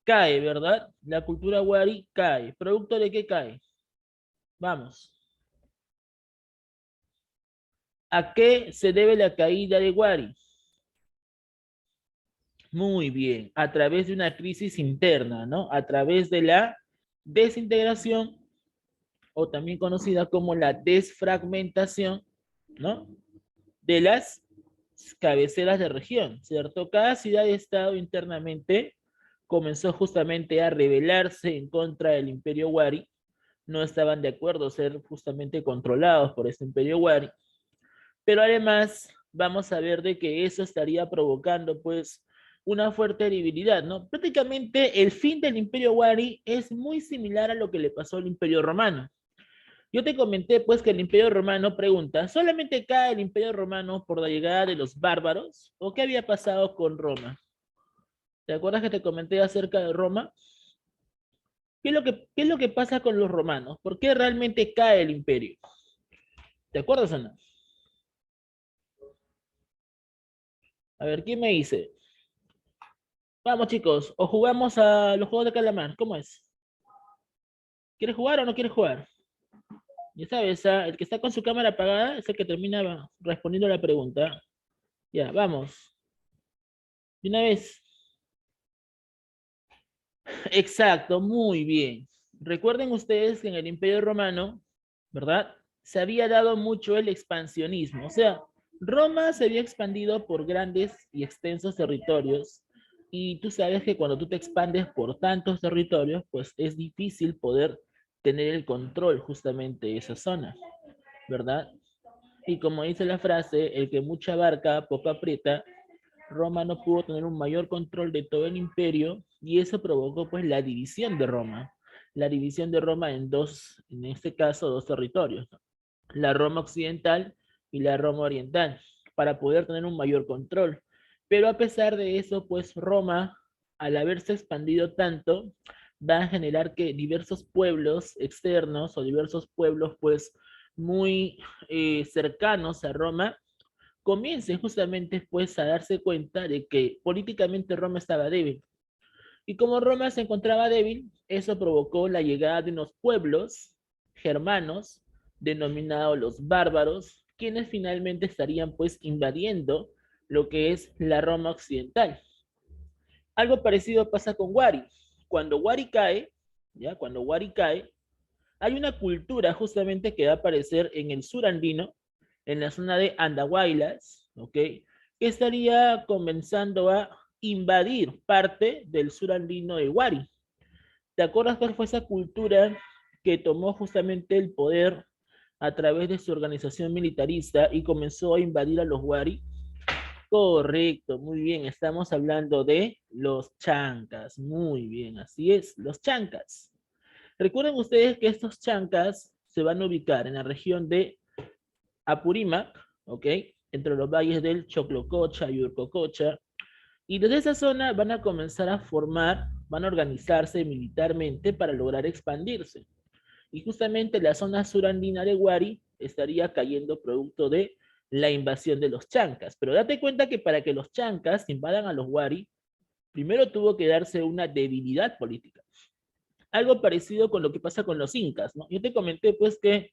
cae, ¿verdad? La cultura wari cae. ¿Producto de qué cae? Vamos. ¿A qué se debe la caída de Wari? Muy bien, a través de una crisis interna, ¿no? A través de la desintegración, o también conocida como la desfragmentación, ¿no? De las cabeceras de región, ¿cierto? Cada ciudad-estado internamente comenzó justamente a rebelarse en contra del Imperio Wari, no estaban de acuerdo ser justamente controlados por este Imperio Wari, pero además vamos a ver de que eso estaría provocando pues una fuerte debilidad, ¿no? Prácticamente el fin del Imperio Wari es muy similar a lo que le pasó al Imperio Romano. Yo te comenté pues que el Imperio Romano pregunta, ¿solamente cae el Imperio Romano por la llegada de los bárbaros? ¿O qué había pasado con Roma? ¿Te acuerdas que te comenté acerca de Roma? ¿Qué es lo que pasa con los romanos? ¿Por qué realmente cae el imperio? ¿Te acuerdas o no? A ver, ¿quién me dice? Vamos chicos, o jugamos a los juegos de calamar, ¿cómo es? ¿Quieres jugar o no quieres jugar? Ya sabes, el que está con su cámara apagada es el que termina respondiendo la pregunta. Ya, vamos. De una vez. Exacto, muy bien. Recuerden ustedes que en el Imperio Romano, ¿verdad? Se había dado mucho el expansionismo. O sea, Roma se había expandido por grandes y extensos territorios. Y tú sabes que cuando tú te expandes por tantos territorios, pues es difícil poder tener el control justamente de esa zona, ¿verdad? Y como dice la frase, el que mucha abarca, poco aprieta, Roma no pudo tener un mayor control de todo el imperio y eso provocó pues la división de Roma. La división de Roma en dos, en este caso, dos territorios, ¿no? La Roma occidental y la Roma oriental, para poder tener un mayor control. Pero a pesar de eso, pues Roma, al haberse expandido tanto, va a generar que diversos pueblos externos o diversos pueblos pues muy cercanos a Roma comiencen justamente pues a darse cuenta de que políticamente Roma estaba débil. Y como Roma se encontraba débil, eso provocó la llegada de unos pueblos germanos denominados los bárbaros, quienes finalmente estarían pues invadiendo lo que es la Roma occidental. Algo parecido pasa con Wari. Cuando Wari cae, ¿ya? Cuando Wari cae, hay una cultura justamente que va a aparecer en el sur andino, en la zona de Andahuaylas, ¿ok? Que estaría comenzando a invadir parte del sur andino de Wari. ¿Te acuerdas cuál fue esa cultura que tomó justamente el poder a través de su organización militarista y comenzó a invadir a los Wari? Correcto, muy bien, estamos hablando de los chancas, muy bien, así es, los chancas. Recuerden ustedes que estos chancas se van a ubicar en la región de Apurímac, ¿ok? Entre los valles del Choclococha y Urcococha. Y desde esa zona van a comenzar a formar, van a organizarse militarmente para lograr expandirse. Y justamente la zona surandina de Huari estaría cayendo producto de la invasión de los chancas. Pero date cuenta que para que los chancas invadan a los Huari, primero tuvo que darse una debilidad política. Algo parecido con lo que pasa con los incas, ¿no? Yo te comenté pues que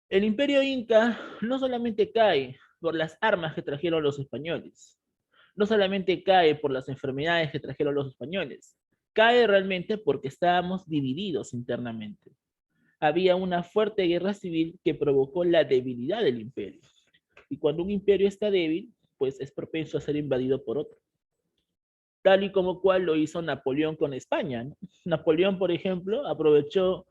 el imperio inca no solamente cae por las armas que trajeron los españoles, no solamente cae por las enfermedades que trajeron los españoles, cae realmente porque estábamos divididos internamente. Había una fuerte guerra civil que provocó la debilidad del imperio. Y cuando un imperio está débil, pues es propenso a ser invadido por otro. Tal y como cual lo hizo Napoleón con España, ¿no? Napoleón, por ejemplo, aprovechó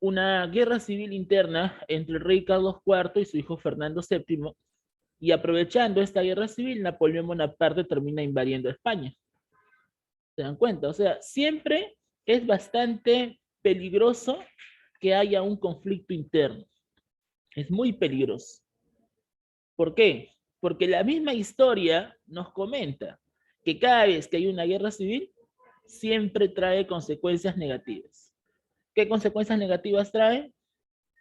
una guerra civil interna entre el rey Carlos IV y su hijo Fernando VII, y aprovechando esta guerra civil, Napoleón Bonaparte termina invadiendo España. ¿Se dan cuenta? O sea, siempre es bastante peligroso que haya un conflicto interno. Es muy peligroso. ¿Por qué? Porque la misma historia nos comenta que cada vez que hay una guerra civil, siempre trae consecuencias negativas. ¿Qué consecuencias negativas trae?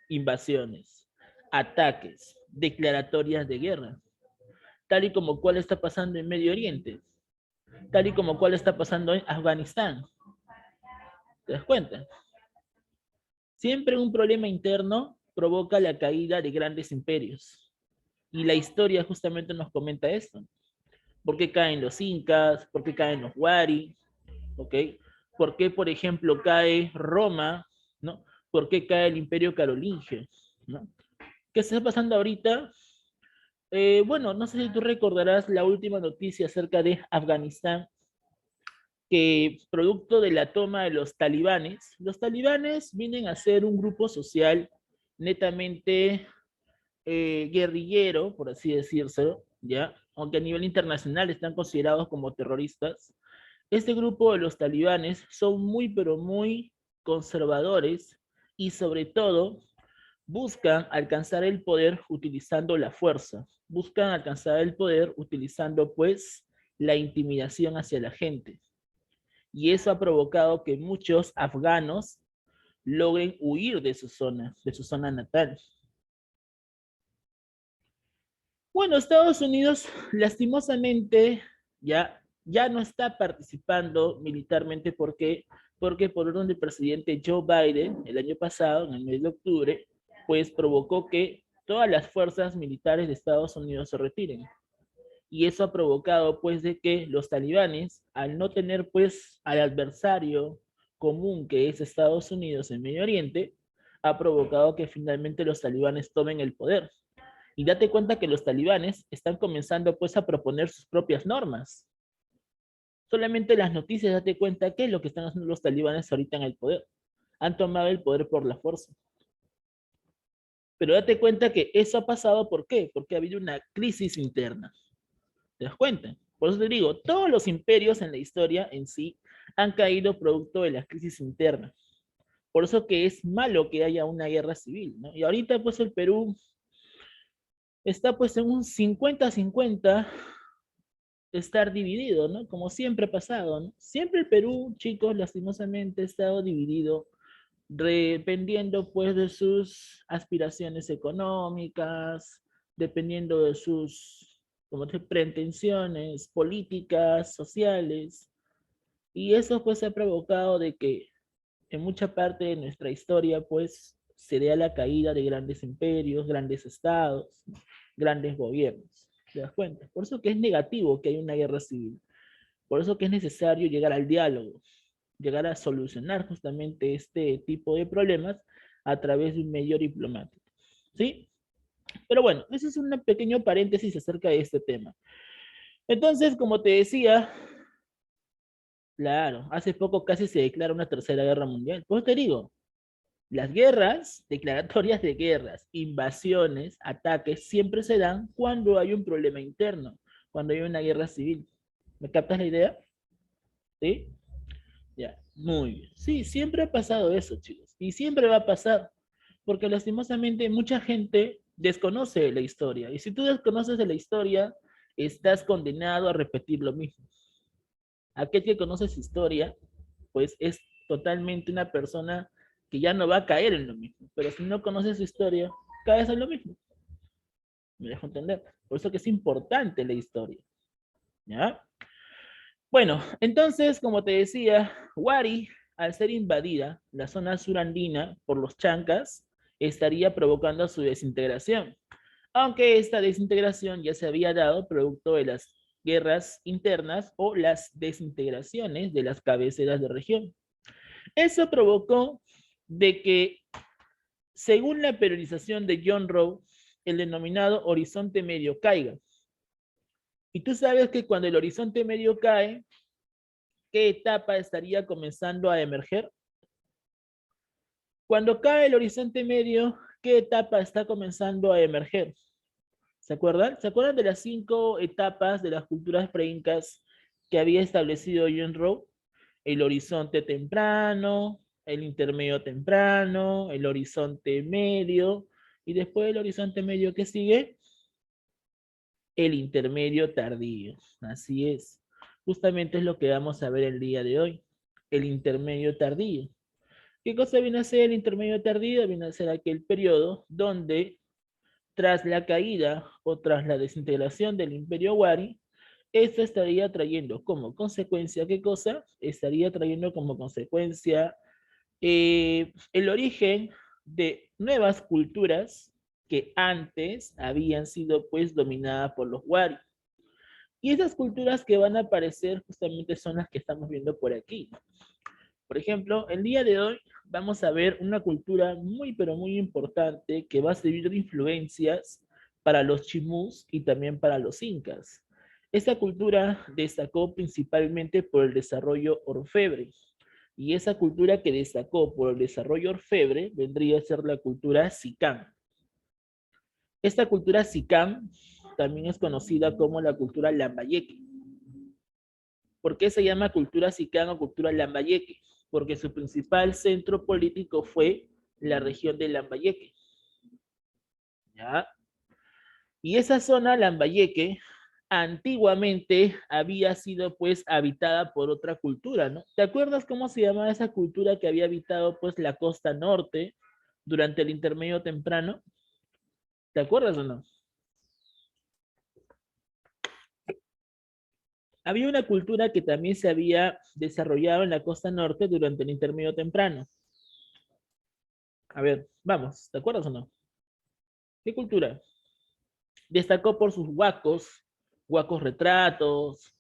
Invasiones, ataques, declaratorias de guerra, tal y como cual está pasando en Medio Oriente. tal y como cual está pasando en Afganistán. ¿Te das cuenta? Siempre un problema interno provoca la caída de grandes imperios. Y la historia justamente nos comenta esto. ¿Por qué caen los incas? ¿Por qué caen los wari? ¿Ok? ¿Por qué, por ejemplo, cae Roma? ¿No? ¿Por qué cae el imperio carolingio? ¿No? ¿Qué está pasando ahorita? Bueno, no sé si tú recordarás la última noticia acerca de Afganistán, que producto de la toma de los talibanes vienen a ser un grupo social netamente guerrillero, por así decirlo, ¿ya? Aunque a nivel internacional están considerados como terroristas. Este grupo de los talibanes son muy, pero muy conservadores y sobre todo buscan alcanzar el poder utilizando la fuerza, buscan alcanzar el poder utilizando pues la intimidación hacia la gente. Y eso ha provocado que muchos afganos logren huir de su zona natal. Bueno, Estados Unidos lastimosamente ya no está participando militarmente porque por orden del presidente Joe Biden el año pasado, en el mes de octubre, pues provocó que todas las fuerzas militares de Estados Unidos se retiren. Y eso ha provocado pues de que los talibanes, al no tener pues al adversario común que es Estados Unidos en Medio Oriente, ha provocado que finalmente los talibanes tomen el poder. Y date cuenta que los talibanes están comenzando pues a proponer sus propias normas. Solamente las noticias date cuenta que es lo que están haciendo los talibanes ahorita en el poder. Han tomado el poder por la fuerza. Pero date cuenta que eso ha pasado, ¿por qué? Porque ha habido una crisis interna. ¿Te das cuenta? Por eso te digo, todos los imperios en la historia en sí han caído producto de la crisis interna. Por eso que es malo que haya una guerra civil, ¿no? Y ahorita pues el Perú está pues en un 50-50 estar dividido, ¿no? Como siempre ha pasado, ¿no? Siempre el Perú, chicos, lastimosamente ha estado dividido dependiendo pues de sus aspiraciones económicas, dependiendo de sus como te, pretensiones políticas, sociales, y eso pues ha provocado de que en mucha parte de nuestra historia pues se dé a la caída de grandes imperios, grandes estados, grandes gobiernos. ¿Te das cuenta? Por eso que es negativo que haya una guerra civil. Por eso que es necesario llegar al diálogo, llegar a solucionar justamente este tipo de problemas a través de un medio diplomático. ¿Sí? Pero bueno, ese es un pequeño paréntesis acerca de este tema. Entonces, como te decía, claro, hace poco casi se declara una tercera guerra mundial. Pues te digo, las guerras, declaratorias de guerras, invasiones, ataques, siempre se dan cuando hay un problema interno, cuando hay una guerra civil. ¿Me captas la idea? ¿Sí? Ya, muy bien. Sí, siempre ha pasado eso, chicos. Y siempre va a pasar, porque lastimosamente mucha gente desconoce la historia. Y si tú desconoces de la historia, estás condenado a repetir lo mismo. Aquel que conoce su historia, pues es totalmente una persona que ya no va a caer en lo mismo. Pero si no conoces su historia, caes en lo mismo. Me dejo entender. Por eso que es importante la historia. ¿Ya? Bueno, entonces, como te decía, Wari, al ser invadida, la zona surandina por los chancas, estaría provocando su desintegración. Aunque esta desintegración ya se había dado producto de las guerras internas o las desintegraciones de las cabeceras de región. Eso provocó de que, según la periodización de John Rowe, el denominado horizonte medio caiga. Y tú sabes que cuando el horizonte medio cae, ¿qué etapa estaría comenzando a emerger? Cuando cae el horizonte medio, ¿qué etapa está comenzando a emerger? ¿Se acuerdan? ¿Se acuerdan de las 5 etapas de las culturas preincas que había establecido John Rowe? El horizonte temprano, el intermedio temprano, el horizonte medio, y después del horizonte medio, ¿qué sigue? El intermedio tardío. Así es. Justamente es lo que vamos a ver el día de hoy. El intermedio tardío. ¿Qué cosa viene a ser el intermedio tardío? Viene a ser aquel periodo donde, tras la caída o tras la desintegración del Imperio Wari, esto estaría trayendo como consecuencia, ¿qué cosa? Estaría trayendo como consecuencia el origen de nuevas culturas que antes habían sido pues dominadas por los Wari. Y esas culturas que van a aparecer justamente son las que estamos viendo por aquí. Por ejemplo, el día de hoy vamos a ver una cultura muy, pero muy importante que va a servir de influencias para los chimús y también para los incas. Esta cultura destacó principalmente por el desarrollo orfebre. Y esa cultura que destacó por el desarrollo orfebre vendría a ser la cultura sicam. Esta cultura sicam también es conocida como la cultura lambayeque. ¿Por qué se llama cultura sicam o cultura lambayeque? Porque su principal centro político fue la región de Lambayeque. ¿Ya? Y esa zona, Lambayeque, antiguamente había sido pues habitada por otra cultura, ¿no? ¿Te acuerdas cómo se llamaba esa cultura que había habitado pues la costa norte durante el intermedio temprano? ¿Te acuerdas o no? Había una cultura que también se había desarrollado en la costa norte durante el intermedio temprano. A ver, vamos, ¿te acuerdas o no? ¿Qué cultura? Destacó por sus huacos retratos,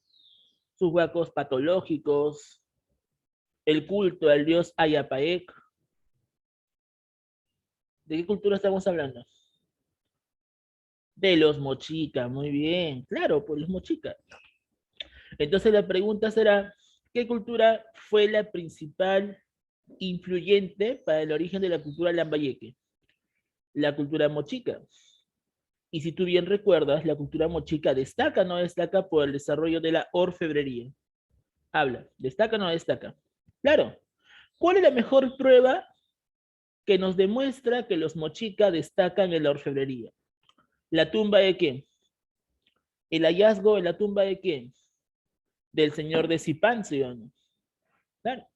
sus huacos patológicos, el culto al dios Ayapaec. ¿De qué cultura estamos hablando? De los mochicas, muy bien. Claro, por los mochicas. Entonces la pregunta será, ¿qué cultura fue la principal influyente para el origen de la cultura lambayeque? La cultura mochica. Y si tú bien recuerdas, la cultura mochica destaca o no destaca por el desarrollo de la orfebrería. Habla, ¿destaca o no destaca? Claro. ¿Cuál es la mejor prueba que nos demuestra que los mochicas destacan en la orfebrería? ¿La tumba de quién? ¿El hallazgo en la tumba de quién? Del señor de Zipán, ¿sí o no? Claro.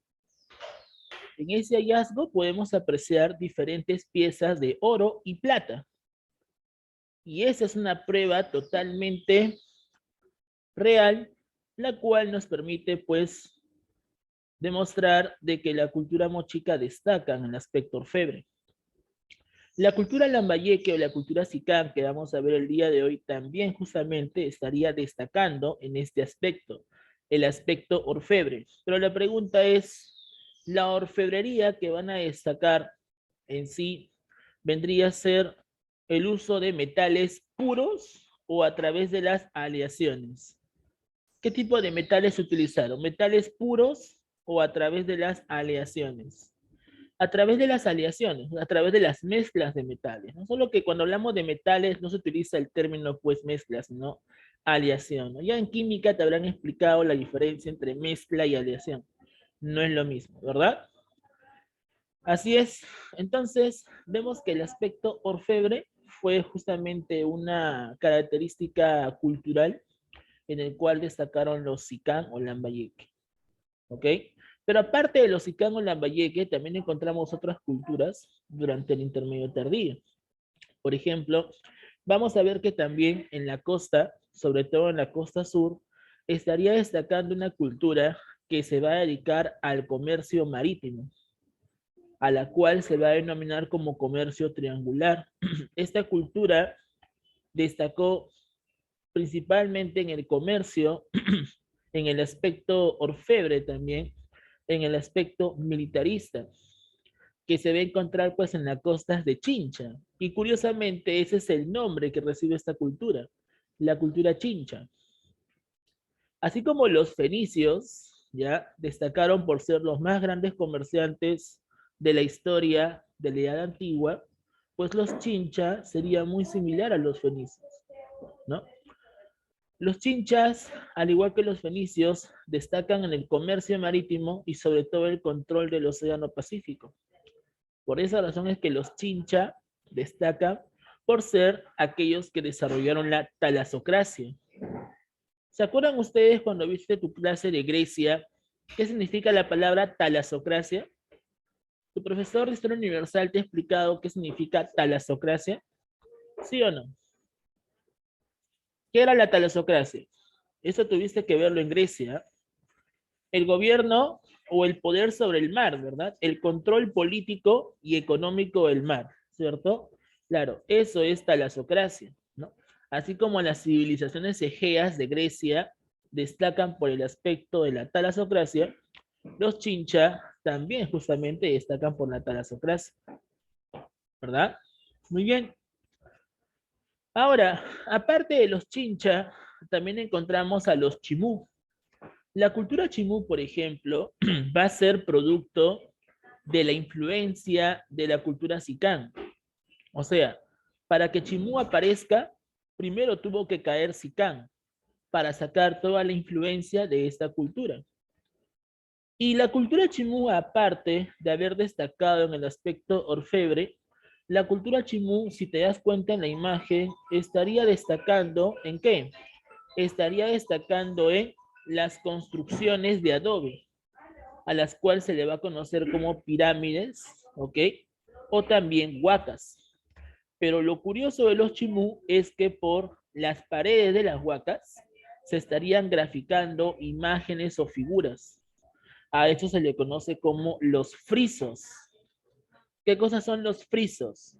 En ese hallazgo podemos apreciar diferentes piezas de oro y plata. Y esa es una prueba totalmente real, la cual nos permite, pues, demostrar de que la cultura mochica destaca en el aspecto orfebre. La cultura lambayeque o la cultura sicam que vamos a ver el día de hoy también justamente estaría destacando en este aspecto, el aspecto orfebre. Pero la pregunta es, ¿la orfebrería que van a destacar en sí vendría a ser el uso de metales puros o a través de las aleaciones? ¿Qué tipo de metales se utilizaron? ¿Metales puros o a través de las aleaciones? A través de las aleaciones, a través de las mezclas de metales. No solo que cuando hablamos de metales no se utiliza el término pues mezcla, sino aleación, ¿no? Ya en química te habrán explicado la diferencia entre mezcla y aleación. No es lo mismo, ¿verdad? Así es. Entonces, vemos que el aspecto orfebre fue justamente una característica cultural en el cual destacaron los Sicán o Lambayeque. ¿Ok? Pero aparte de los Sicán o Lambayeque, también encontramos otras culturas durante el intermedio tardío. Por ejemplo, vamos a ver que también en la costa, sobre todo en la costa sur, estaría destacando una cultura que se va a dedicar al comercio marítimo, a la cual se va a denominar como comercio triangular. Esta cultura destacó principalmente en el comercio, en el aspecto orfebre también, en el aspecto militarista, que se va a encontrar pues en las costas de Chincha. Y curiosamente ese es el nombre que recibe esta cultura, la cultura Chincha. Así como los fenicios, ya, destacaron por ser los más grandes comerciantes de la historia de la Edad Antigua, pues los Chincha sería muy similar a los fenicios, ¿no? Los chinchas, al igual que los fenicios, destacan en el comercio marítimo y sobre todo el control del Océano Pacífico. Por esa razón es que los chincha destacan por ser aquellos que desarrollaron la talasocracia. ¿Se acuerdan ustedes cuando viste tu clase de Grecia? ¿Qué significa la palabra talasocracia? ¿Tu profesor de Historia Universal te ha explicado qué significa talasocracia? ¿Sí o no? ¿Qué era la talasocracia? Eso tuviste que verlo en Grecia. El gobierno o el poder sobre el mar, ¿verdad? El control político y económico del mar, ¿cierto? Claro, eso es talasocracia, ¿no? Así como las civilizaciones egeas de Grecia destacan por el aspecto de la talasocracia, los chincha también justamente destacan por la talasocracia, ¿verdad? Muy bien. Ahora, aparte de los chincha, también encontramos a los chimú. La cultura chimú, por ejemplo, va a ser producto de la influencia de la cultura sicán. O sea, para que Chimú aparezca, primero tuvo que caer sicán para sacar toda la influencia de esta cultura. Y la cultura chimú, aparte de haber destacado en el aspecto orfebre, la cultura chimú, si te das cuenta en la imagen, estaría destacando ¿en qué? Estaría destacando en las construcciones de adobe, a las cuales se le va a conocer como pirámides, ¿ok? O también huacas. Pero lo curioso de los chimú es que por las paredes de las huacas se estarían graficando imágenes o figuras. A eso se le conoce como los frisos. ¿Qué cosas son los frisos?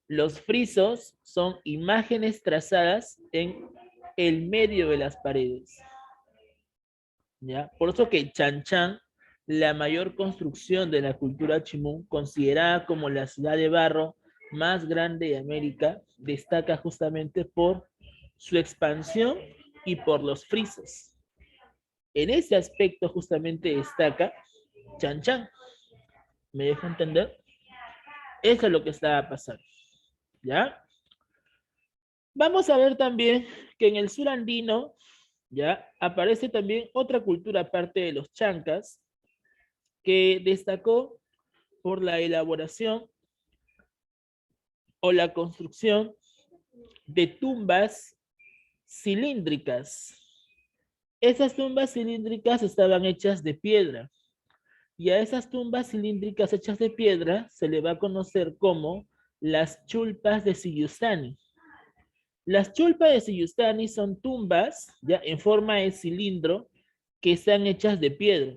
Los frisos son imágenes trazadas en el medio de las paredes. ¿Ya? Por eso que Chan Chan, la mayor construcción de la cultura chimú, considerada como la ciudad de barro más grande de América, destaca justamente por su expansión y por los frisos. En ese aspecto justamente destaca Chan Chan. ¿Me dejo entender? Eso es lo que está pasando. ¿Ya? Vamos a ver también que en el sur andino, ¿ya? Aparece también otra cultura aparte de los chancas, que destacó por la elaboración o la construcción de tumbas cilíndricas. Esas tumbas cilíndricas estaban hechas de piedra y a esas tumbas cilíndricas hechas de piedra se le va a conocer como las chulpas de Siyustani. Las chulpas de Siyustani son tumbas ya en forma de cilindro que están hechas de piedra.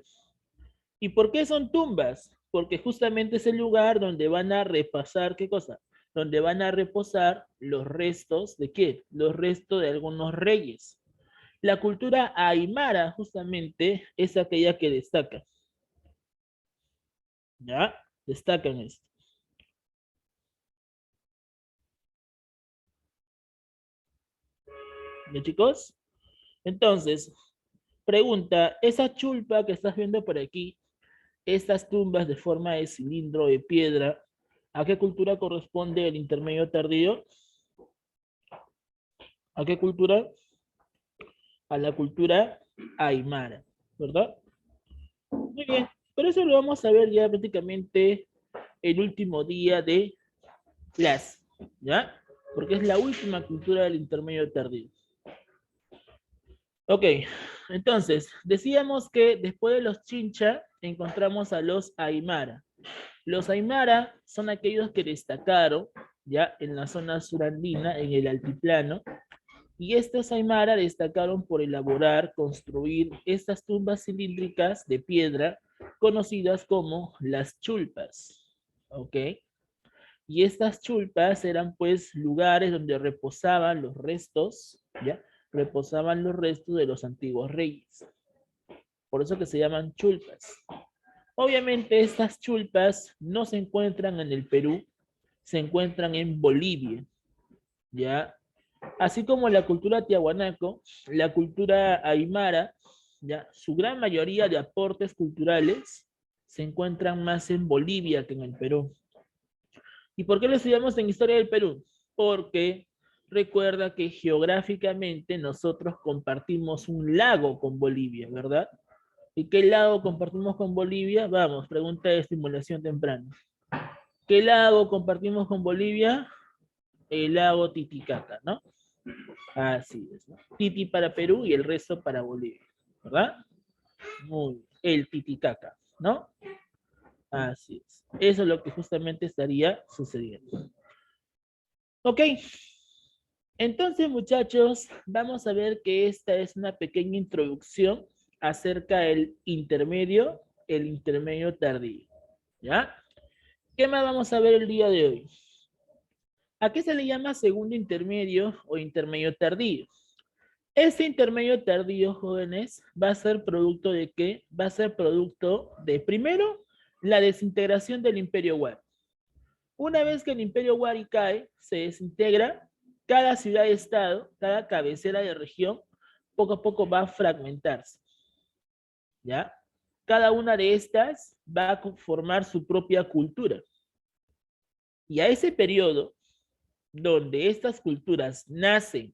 ¿Y por qué son tumbas? Porque justamente es el lugar donde van a repasar, ¿qué cosa? Donde van a reposar los restos de qué? Los restos de algunos reyes. La cultura aymara justamente es aquella que destaca. ¿Ya? Destacan esto. ¿Ya, chicos? Entonces, pregunta, esa chulpa que estás viendo por aquí, estas tumbas de forma de cilindro de piedra, ¿a qué cultura corresponde el intermedio tardío? ¿A qué cultura? A la cultura aymara, ¿verdad? Muy bien, pero eso lo vamos a ver ya prácticamente el último día de clase, ¿ya? Porque es la última cultura del intermedio tardío. Ok, entonces, decíamos que después de los chincha encontramos a los aymara. Los aymara son aquellos que destacaron ya en la zona surandina, en el altiplano, y estos aymara destacaron por elaborar, construir estas tumbas cilíndricas de piedra conocidas como las chulpas, ¿ok? Y estas chulpas eran pues lugares donde reposaban los restos, ¿ya? Reposaban los restos de los antiguos reyes. Por eso que se llaman chulpas. Obviamente estas chulpas no se encuentran en el Perú, se encuentran en Bolivia, ¿ya? Así como la cultura tiahuanaco, la cultura aymara, ¿ya? Su gran mayoría de aportes culturales se encuentran más en Bolivia que en el Perú. ¿Y por qué lo estudiamos en Historia del Perú? Porque recuerda que geográficamente nosotros compartimos un lago con Bolivia, ¿verdad? ¿Y qué lago compartimos con Bolivia? Vamos, pregunta de estimulación temprana. ¿Qué lago compartimos con Bolivia? El lago Titicaca, ¿no? Así es, ¿no? Titi para Perú y el resto para Bolivia, ¿verdad? Muy bien. El Titicaca, ¿no? Así es. Eso es lo que justamente estaría sucediendo. Ok. Entonces, muchachos, vamos a ver que esta es una pequeña introducción acerca del intermedio, el intermedio tardío. ¿Ya? ¿Qué más vamos a ver el día de hoy? ¿A qué se le llama segundo intermedio o intermedio tardío? Este intermedio tardío, jóvenes, va a ser producto de qué? Va a ser producto de, primero, la desintegración del Imperio Wari. Una vez que el Imperio Wari cae, se desintegra, cada ciudad-estado, cada cabecera de región, poco a poco va a fragmentarse. ¿Ya? Cada una de estas va a formar su propia cultura. Y a ese periodo, donde estas culturas nacen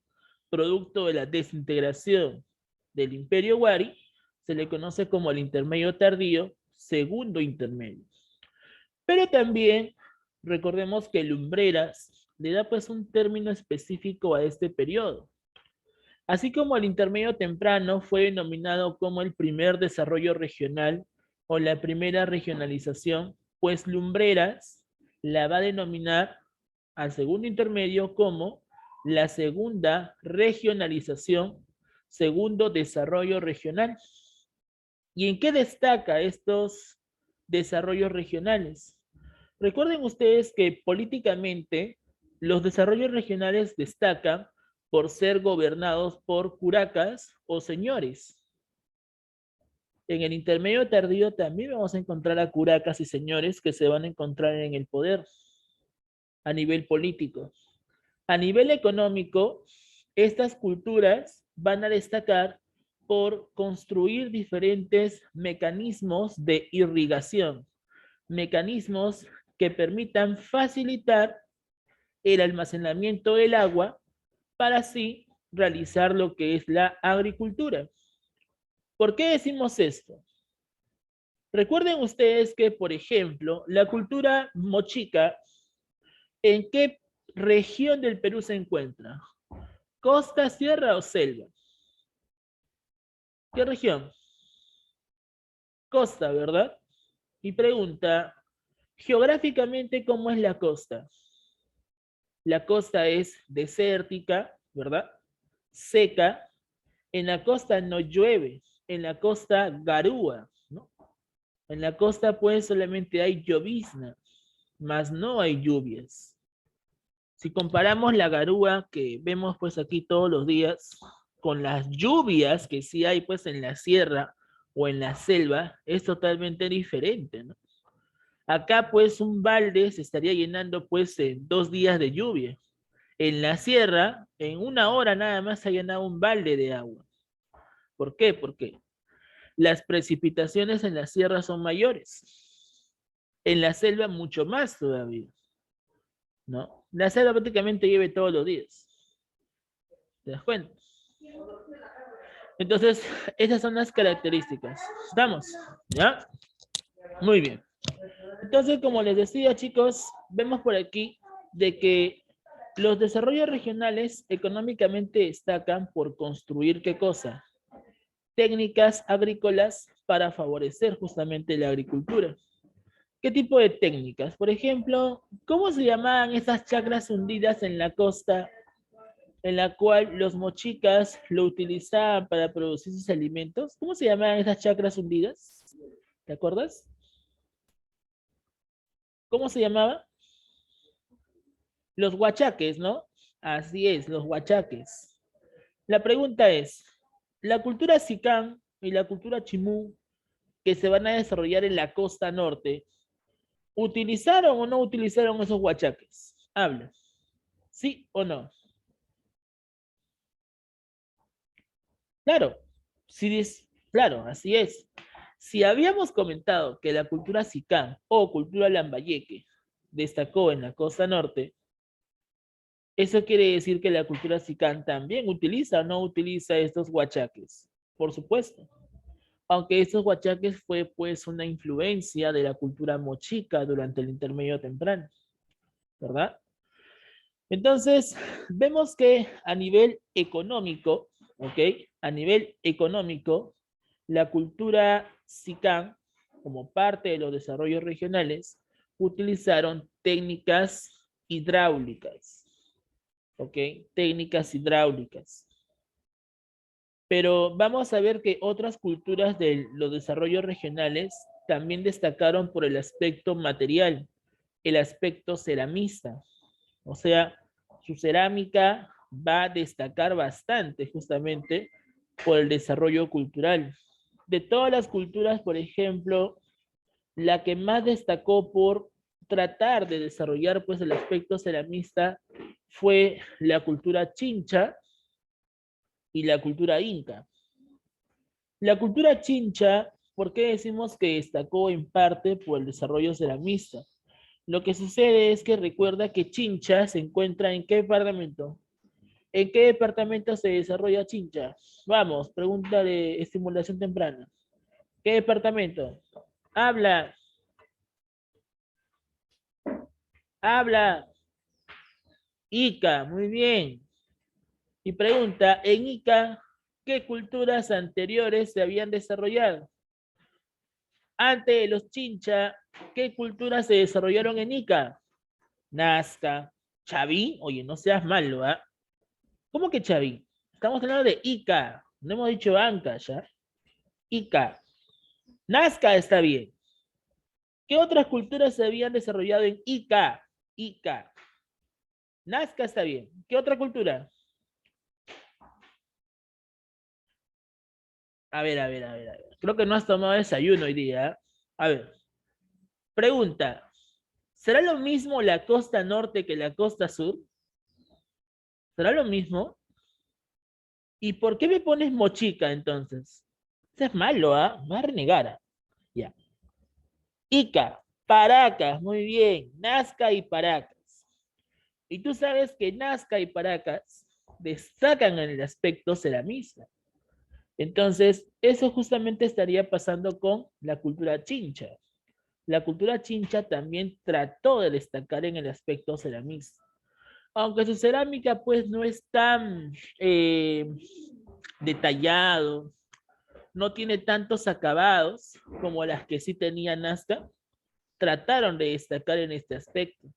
producto de la desintegración del Imperio Wari, se le conoce como el intermedio tardío, segundo intermedio. Pero también recordemos que Lumbreras le da pues un término específico a este periodo. Así como el intermedio temprano fue denominado como el primer desarrollo regional o la primera regionalización, pues Lumbreras la va a denominar al segundo intermedio como la segunda regionalización, segundo desarrollo regional. ¿Y en qué destaca estos desarrollos regionales? Recuerden ustedes que políticamente los desarrollos regionales destacan por ser gobernados por curacas o señores. En el intermedio tardío también vamos a encontrar a curacas y señores que se van a encontrar en el poder a nivel político. A nivel económico, estas culturas van a destacar por construir diferentes mecanismos de irrigación, mecanismos que permitan facilitar el almacenamiento del agua para así realizar lo que es la agricultura. ¿Por qué decimos esto? Recuerden ustedes que, por ejemplo, la cultura mochica, ¿en qué región del Perú se encuentra? ¿Costa, sierra o selva? ¿Qué región? Costa, ¿verdad? Y pregunta, geográficamente, ¿cómo es la costa? La costa es desértica, ¿verdad? Seca. En la costa no llueve, en la costa garúa, ¿no? En la costa pues solamente hay llovizna, más no hay lluvias. Si comparamos la garúa que vemos pues aquí todos los días con las lluvias que sí hay pues en la sierra o en la selva, es totalmente diferente, ¿no? Acá pues un balde se estaría llenando pues en 2 días de lluvia. En la sierra, en 1 hora nada más se ha llenado un balde de agua. ¿Por qué? Porque las precipitaciones en la sierra son mayores. En la selva mucho más todavía, ¿no? La selva prácticamente llueve todos los días. ¿Te das cuenta? Entonces, esas son las características. ¿Estamos? ¿Ya? Muy bien. Entonces, como les decía, chicos, vemos por aquí de que los desarrollos regionales económicamente destacan por construir ¿qué cosa? Técnicas agrícolas para favorecer justamente la agricultura. ¿Qué tipo de técnicas? Por ejemplo, ¿cómo se llamaban esas chacras hundidas en la costa en la cual los mochicas lo utilizaban para producir sus alimentos? ¿Cómo se llamaban esas chacras hundidas? ¿Te acuerdas? ¿Cómo se llamaba? Los huachaques, ¿no? Así es, los huachaques. La pregunta es, ¿la cultura sicán y la cultura chimú que se van a desarrollar en la costa norte, utilizaron o no utilizaron esos huachaques? Habla. ¿Sí o no? Claro, sí claro, así es. Si habíamos comentado que la cultura sicán o cultura lambayeque destacó en la costa norte, eso quiere decir que la cultura sicán también utiliza o no utiliza estos huachaques. Por supuesto. Aunque estos huachaques fue pues una influencia de la cultura mochica durante el intermedio temprano, ¿verdad? Entonces, vemos que a nivel económico, ¿ok? A nivel económico, la cultura sicán, como parte de los desarrollos regionales, utilizaron técnicas hidráulicas. ¿ok? Técnicas hidráulicas. Pero vamos a ver que otras culturas de los desarrollos regionales también destacaron por el aspecto material, el aspecto ceramista. O sea, su cerámica va a destacar bastante justamente por el desarrollo cultural. De todas las culturas, por ejemplo, la que más destacó por tratar de desarrollar pues el aspecto ceramista fue la cultura chincha y la cultura inca. La cultura chincha, ¿por qué decimos que destacó en parte por el desarrollo ceramista? Lo que sucede es que recuerda que Chincha se encuentra en qué departamento. ¿En qué departamento se desarrolla Chincha? Vamos, pregunta de estimulación temprana. ¿Qué departamento? Habla, habla. Ica, muy bien. Y pregunta, en Ica, ¿qué culturas anteriores se habían desarrollado? Antes de los Chincha, ¿qué culturas se desarrollaron en Ica? Nazca, Chaví, oye, no seas malo, ¿ah? ¿Cómo que Chaví? Estamos hablando de Ica, no hemos dicho Anca, ¿ya? Ica. Nazca está bien. ¿Qué otras culturas se habían desarrollado en Ica? Ica. Nazca está bien. ¿Qué otra cultura? A ver. Creo que no has tomado desayuno hoy día. ¿Eh? A ver, pregunta. ¿Será lo mismo la costa norte que la costa sur? ¿Será lo mismo? ¿Y por qué me pones mochica entonces? Eso es malo, ¿ah? ¿Eh? Más renegara. Ya. Ica, Paracas, muy bien. Nazca y Paracas. Y tú sabes que Nazca y Paracas destacan en el aspecto ceramista. Entonces, eso justamente estaría pasando con la cultura chincha. La cultura chincha también trató de destacar en el aspecto ceramista. Aunque su cerámica pues no es tan detallado, no tiene tantos acabados como las que sí tenía Nazca, trataron de destacar en este aspecto.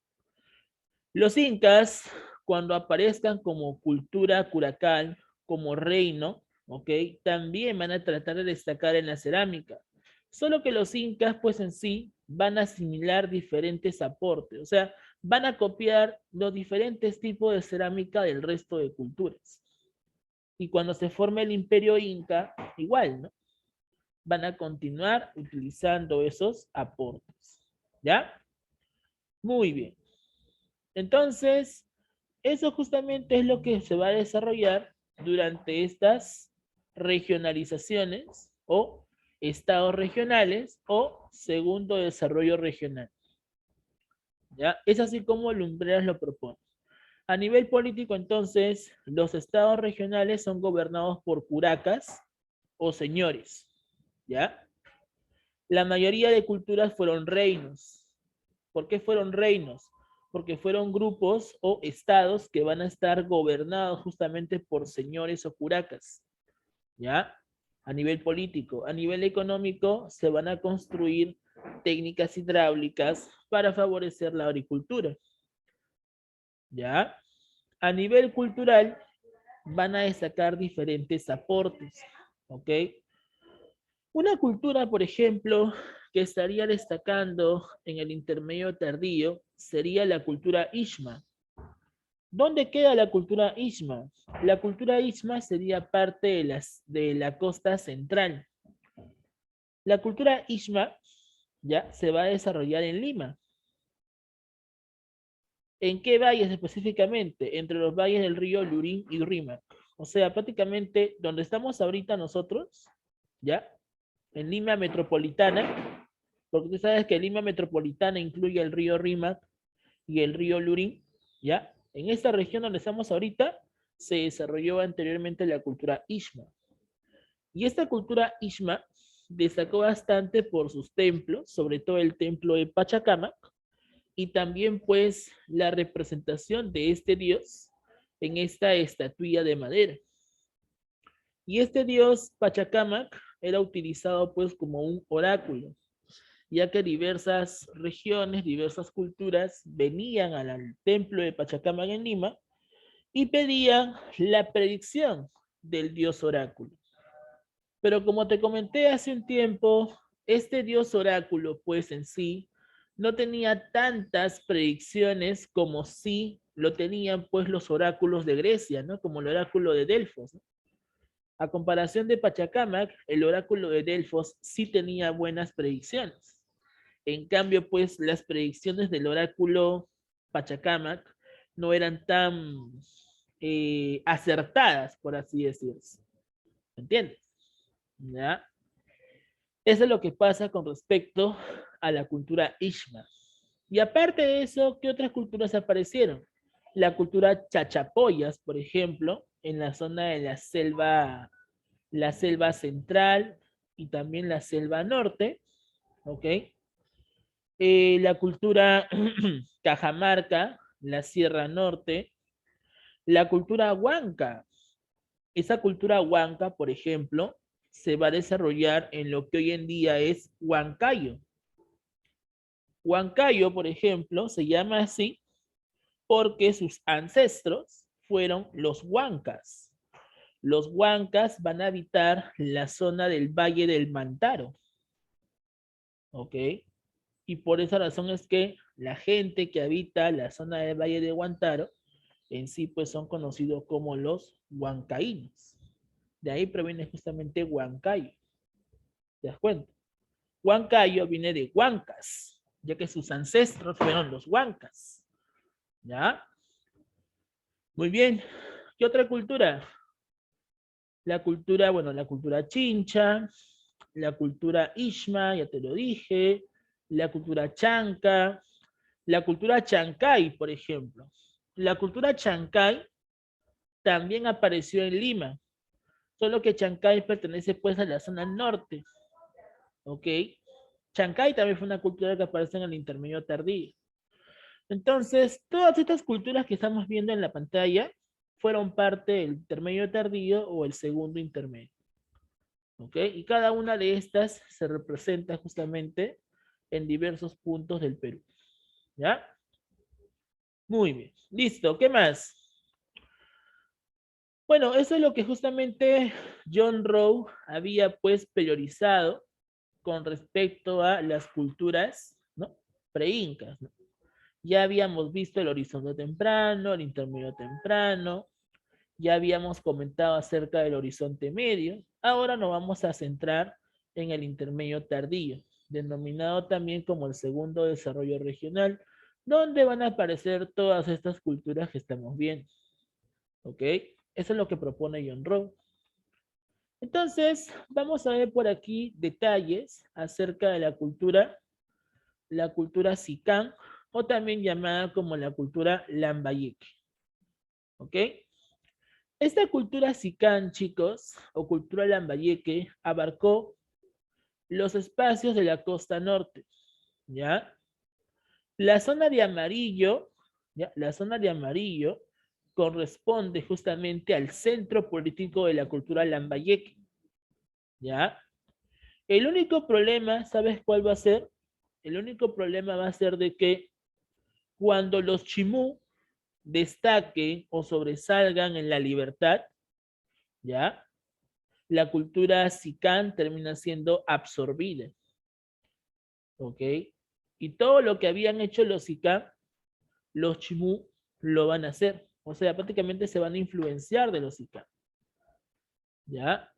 Los incas, cuando aparezcan como cultura curacal, como reino, ¿ok? También van a tratar de destacar en la cerámica. Solo que los incas, pues en sí, van a asimilar diferentes aportes, o sea, van a copiar los diferentes tipos de cerámica del resto de culturas. Y cuando se forme el imperio inca, igual, ¿no? Van a continuar utilizando esos aportes. ¿Ya? Muy bien. Entonces, eso justamente es lo que se va a desarrollar durante estas regionalizaciones o estados regionales o segundo desarrollo regional. ¿Ya? Es así como Lumbreras lo propone. A nivel político, entonces, los estados regionales son gobernados por curacas o señores. ¿Ya? La mayoría de culturas fueron reinos. ¿Por qué fueron reinos? Porque fueron grupos o estados que van a estar gobernados justamente por señores o curacas, ¿ya? A nivel político. A nivel económico se van a construir técnicas hidráulicas para favorecer la agricultura, ¿ya? A nivel cultural van a destacar diferentes aportes, ¿ok? Una cultura, por ejemplo, que estaría destacando en el intermedio tardío sería la cultura Ishma. ¿Dónde queda la cultura Ishma? La cultura Ishma sería parte de la costa central. La cultura Ishma ya se va a desarrollar en Lima. ¿En qué valles específicamente? Entre los valles del río Lurín y Rímac. O sea, prácticamente donde estamos ahorita nosotros, ¿ya? En Lima metropolitana, porque tú sabes que Lima metropolitana incluye el río Rímac y el río Lurín, ¿ya? En esta región donde estamos ahorita se desarrolló anteriormente la cultura Ishma. Y esta cultura Ishma destacó bastante por sus templos, sobre todo el templo de Pachacamac, y también pues la representación de este dios en esta estatuilla de madera. Y este dios Pachacamac era utilizado pues como un oráculo, ya que diversas regiones, diversas culturas venían al templo de Pachacamac en Lima y pedían la predicción del dios oráculo. Pero como te comenté hace un tiempo, este dios oráculo, pues en sí, no tenía tantas predicciones como sí lo tenían pues los oráculos de Grecia, ¿no? Como el oráculo de Delfos, ¿no? A comparación de Pachacamac, el oráculo de Delfos sí tenía buenas predicciones. En cambio, pues las predicciones del oráculo Pachacamac no eran tan acertadas, por así decirlo. ¿Me entiendes? ¿Ya? Eso es lo que pasa con respecto a la cultura Ishma. Y aparte de eso, ¿qué otras culturas aparecieron? La cultura Chachapoyas, por ejemplo, en la zona de la selva central y también la selva norte, ¿ok? La cultura Cajamarca, la Sierra Norte, la cultura Huanca. Esa cultura Huanca, por ejemplo, se va a desarrollar en lo que hoy en día es Huancayo. Huancayo, por ejemplo, se llama así porque sus ancestros fueron los Huancas. Los Huancas van a habitar la zona del Valle del Mantaro. ¿Ok? Y por esa razón es que la gente que habita la zona del Valle de Guantaro en sí pues son conocidos como los huancaínos. De ahí proviene justamente Huancayo. ¿Te das cuenta? Huancayo viene de Huancas, ya que sus ancestros fueron los Huancas. ¿Ya? Muy bien. ¿Qué otra cultura? La cultura, bueno, la cultura chincha, la cultura ishma, ya te lo dije, la cultura chanca, la cultura chancay, por ejemplo. La cultura chancay también apareció en Lima, solo que Chancay pertenece pues a la zona norte, ¿ok? Chancay también fue una cultura que aparece en el intermedio tardío. Entonces, todas estas culturas que estamos viendo en la pantalla fueron parte del intermedio tardío o el segundo intermedio, ¿ok? Y cada una de estas se representa justamente en diversos puntos del Perú, ¿ya? Muy bien, listo, ¿qué más? Bueno, eso es lo que justamente John Rowe había pues priorizado con respecto a las culturas, ¿no? Pre-incas, ¿no? Ya habíamos visto el horizonte temprano, el intermedio temprano, ya habíamos comentado acerca del horizonte medio, ahora nos vamos a centrar en el intermedio tardío, denominado también como el segundo desarrollo regional, donde van a aparecer todas estas culturas que estamos viendo, ¿ok? Eso es lo que propone John Rowe. Entonces, vamos a ver por aquí detalles acerca de la cultura Sicán, o también llamada como la cultura Lambayeque. ¿Ok? Esta cultura Sicán, chicos, o cultura Lambayeque, abarcó los espacios de la costa norte, ¿ya? La zona de amarillo, ¿ya? La zona de amarillo corresponde justamente al centro político de la cultura Lambayeque, ¿ya? El único problema, ¿sabes cuál va a ser? El único problema va a ser de que cuando los chimú destaquen o sobresalgan en la libertad, ¿ya? La cultura sicán termina siendo absorbida, ¿ok? Y todo lo que habían hecho los sicán, los chimú lo van a hacer. O sea, prácticamente se van a influenciar de los sicán, ¿ya?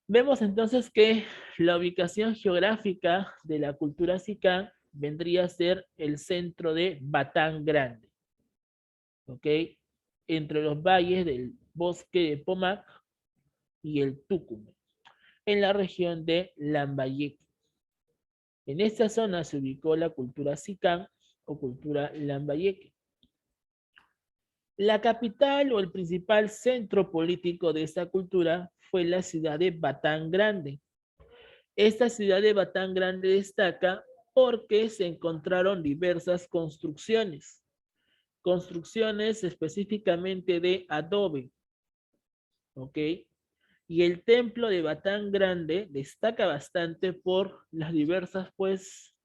Vemos entonces que la ubicación geográfica de la cultura sicán vendría a ser el centro de Batán Grande, ¿ok? Entre los valles del bosque de Pomac y el Tucumán, en la región de Lambayeque. En esta zona se ubicó la cultura sicán o cultura Lambayeque. La capital o el principal centro político de esta cultura fue la ciudad de Batán Grande. Esta ciudad de Batán Grande destaca porque se encontraron diversas construcciones específicamente de adobe, ¿ok? Y el templo de Batán Grande destaca bastante por las diversas, pues,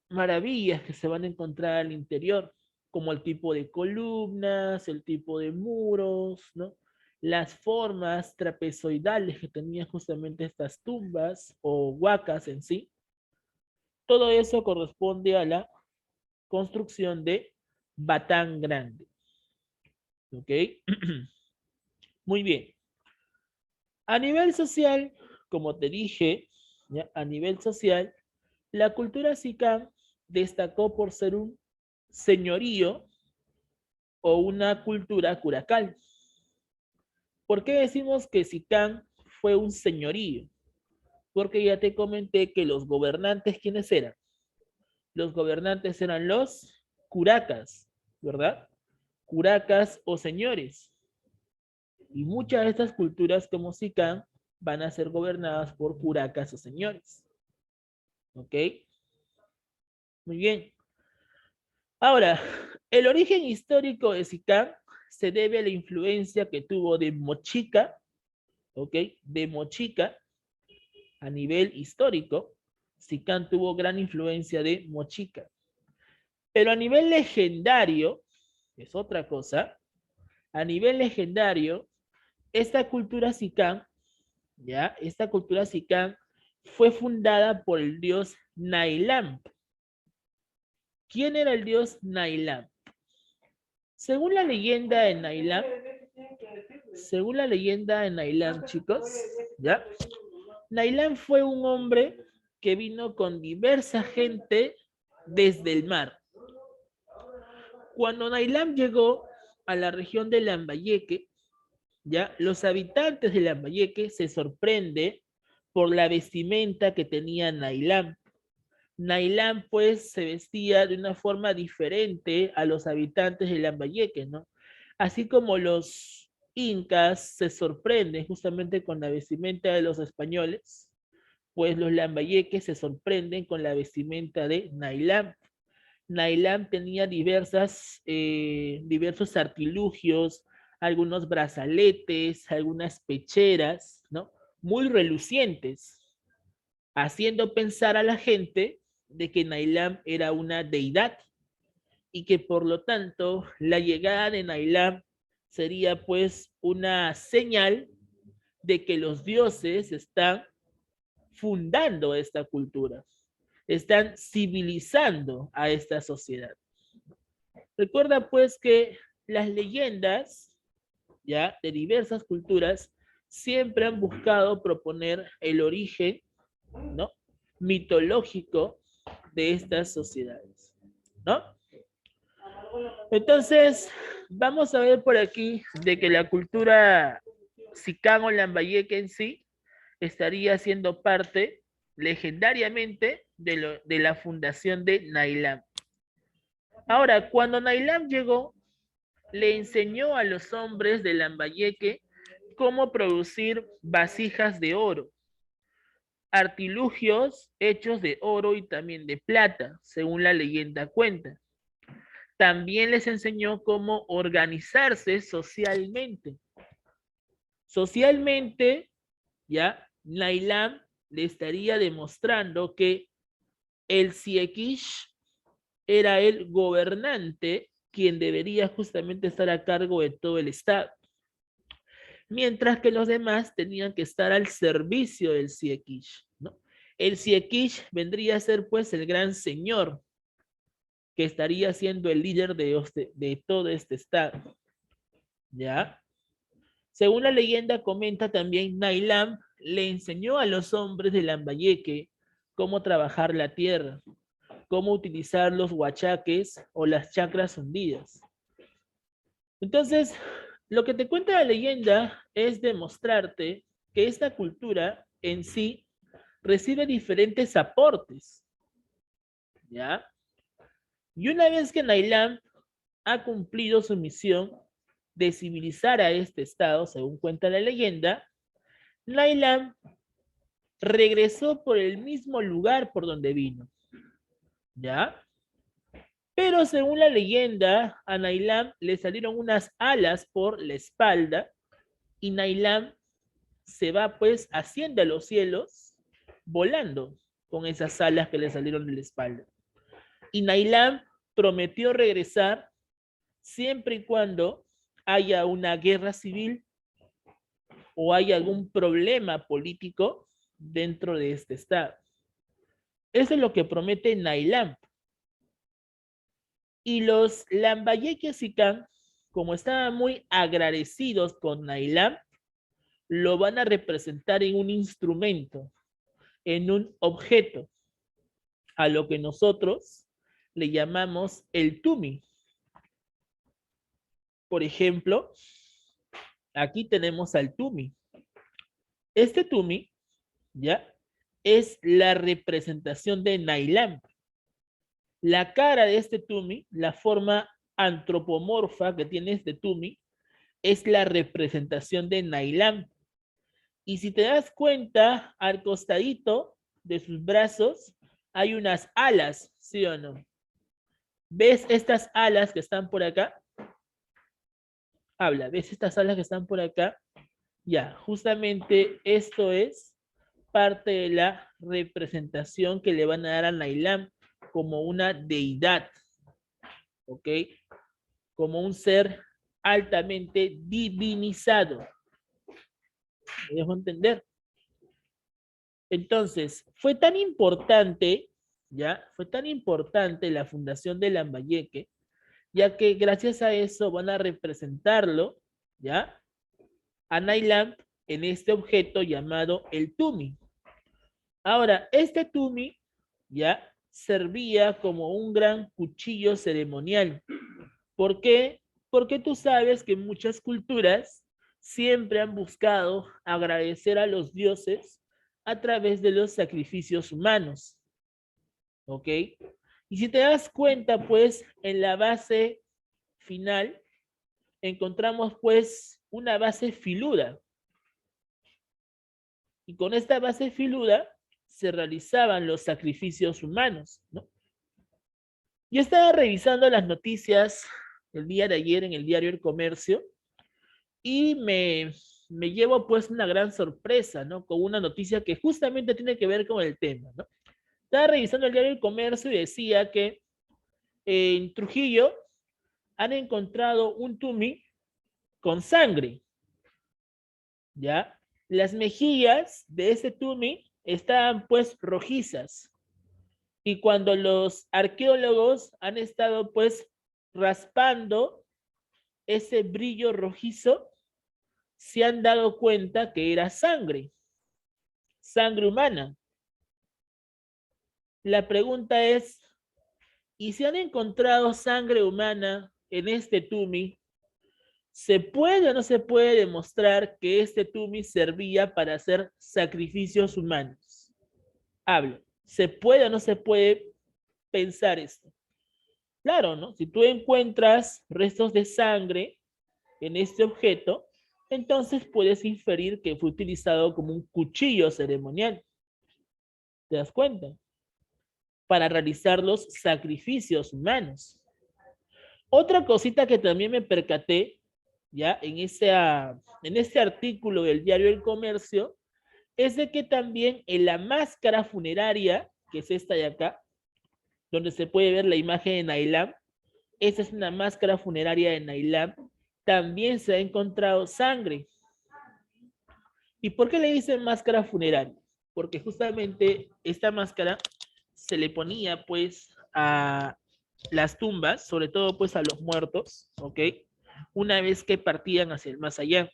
maravillas que se van a encontrar al interior, como el tipo de columnas, el tipo de muros, ¿no? Las formas trapezoidales que tenían justamente estas tumbas o huacas en sí. Todo eso corresponde a la construcción de Batán Grande. ¿Ok? Muy bien. A nivel social, como te dije, ¿ya? A nivel social, la cultura Sicán destacó por ser un señorío o una cultura curacal. ¿Por qué decimos que Sicán fue un señorío? Porque ya te comenté que los gobernantes, ¿quiénes eran? Los gobernantes eran los curacas, ¿verdad? Curacas o señores. Y muchas de estas culturas como Sicán van a ser gobernadas por curacas o señores. ¿Ok? Muy bien. Ahora, el origen histórico de Sicán se debe a la influencia que tuvo de Mochica, ¿ok? De Mochica a nivel histórico. Sicán tuvo gran influencia de Mochica. Pero a nivel legendario, es otra cosa, a nivel legendario, esta cultura Sicán, ¿ya? Esta cultura Sicán fue fundada por el dios Nailam. ¿Quién era el dios Nailam? Según la leyenda de Nailam, chicos, ¿ya? Nailam fue un hombre que vino con diversa gente desde el mar. Cuando Nailam llegó a la región de Lambayeque, ¿ya? Los habitantes de Lambayeque se sorprenden por la vestimenta que tenía Nailam. Nailam, pues, se vestía de una forma diferente a los habitantes de Lambayeque, ¿no? Así como los incas se sorprenden justamente con la vestimenta de los españoles, pues los lambayeques se sorprenden con la vestimenta de Nailam. Nailam tenía diversos artilugios, algunos brazaletes, algunas pecheras, ¿no? Muy relucientes, haciendo pensar a la gente de que Nailam era una deidad y que por lo tanto la llegada de Nailam sería pues una señal de que los dioses están fundando esta cultura, están civilizando a esta sociedad. Recuerda pues que las leyendas, ya, de diversas culturas siempre han buscado proponer el origen, ¿no? Mitológico de estas sociedades, ¿no? Entonces, vamos a ver por aquí de que la cultura Sicán o Lambayeque en sí estaría siendo parte legendariamente de la fundación de Nailam. Ahora, cuando Nailam llegó, le enseñó a los hombres de Lambayeque cómo producir vasijas de oro, artilugios hechos de oro y también de plata, según la leyenda cuenta. También les enseñó cómo organizarse socialmente. Socialmente, ya, Nailam le estaría demostrando que el Siekish era el gobernante quien debería justamente estar a cargo de todo el Estado, mientras que los demás tenían que estar al servicio del Siekish, ¿no? El Siekish vendría a ser pues el gran señor que estaría siendo el líder de todo este Estado, ¿ya? Según la leyenda comenta también, Nailam le enseñó a los hombres de Lambayeque cómo trabajar la tierra, cómo utilizar los huachaques o las chacras hundidas. Entonces, lo que te cuenta la leyenda es demostrarte que esta cultura en sí recibe diferentes aportes, ¿ya? Y una vez que Nailam ha cumplido su misión de civilizar a este estado, según cuenta la leyenda, Nailam regresó por el mismo lugar por donde vino, ¿ya? Pero según la leyenda, a Nailam le salieron unas alas por la espalda y Nailam se va pues haciendo a los cielos volando con esas alas que le salieron de la espalda. Y Nailam prometió regresar siempre y cuando haya una guerra civil o haya algún problema político dentro de este estado. Eso es lo que promete Nailam. Y los Lambayeque Sican, como estaban muy agradecidos con Nailam, lo van a representar en un instrumento, en un objeto, a lo que nosotros le llamamos el tumi. Por ejemplo, aquí tenemos al tumi. Este tumi, ¿ya? Es la representación de Nailam. La cara de este tumi, la forma antropomorfa que tiene este tumi, es la representación de Nailam. Y si te das cuenta, al costadito de sus brazos hay unas alas, ¿sí o no? ¿Ves estas alas que están por acá? Habla, ¿ves estas alas que están por acá? Ya, justamente esto es parte de la representación que le van a dar a Nailam como una deidad, ¿ok? Como un ser altamente divinizado. ¿Me dejo entender? Entonces, fue tan importante, ¿ya? Fue tan importante la fundación de Lambayeque, ya que gracias a eso van a representarlo, ¿ya? A Nailam en este objeto llamado el tumi. Ahora, este tumi, ¿ya? Servía como un gran cuchillo ceremonial. ¿Por qué? Porque tú sabes que muchas culturas siempre han buscado agradecer a los dioses a través de los sacrificios humanos. ¿Ok? Y si te das cuenta, pues, en la base final encontramos, pues, una base filuda. Y con esta base filuda se realizaban los sacrificios humanos, ¿no? Yo estaba revisando las noticias el día de ayer en el diario El Comercio y me llevo pues una gran sorpresa, ¿no? Con una noticia que justamente tiene que ver con el tema, ¿no? Estaba revisando el diario El Comercio y decía que en Trujillo han encontrado un tumi con sangre, ¿ya? Las mejillas de ese tumi estaban pues rojizas. Y cuando los arqueólogos han estado pues raspando ese brillo rojizo, se han dado cuenta que era sangre, sangre humana. La pregunta es, ¿y si han encontrado sangre humana en este tumi? ¿Se puede o no se puede demostrar que este tumi servía para hacer sacrificios humanos? Hablo, ¿se puede o no se puede pensar esto? Claro, ¿no? Si tú encuentras restos de sangre en este objeto, entonces puedes inferir que fue utilizado como un cuchillo ceremonial. ¿Te das cuenta? Para realizar los sacrificios humanos. Otra cosita que también me percaté, ya en ese artículo del diario El Comercio, es de que también en la máscara funeraria, que es esta de acá, donde se puede ver la imagen de Nailam, esa es una máscara funeraria de Nailam, también se ha encontrado sangre. ¿Y por qué le dicen máscara funeraria? Porque justamente esta máscara se le ponía pues a las tumbas, sobre todo pues a los muertos, ¿ok? Una vez que partían hacia el más allá.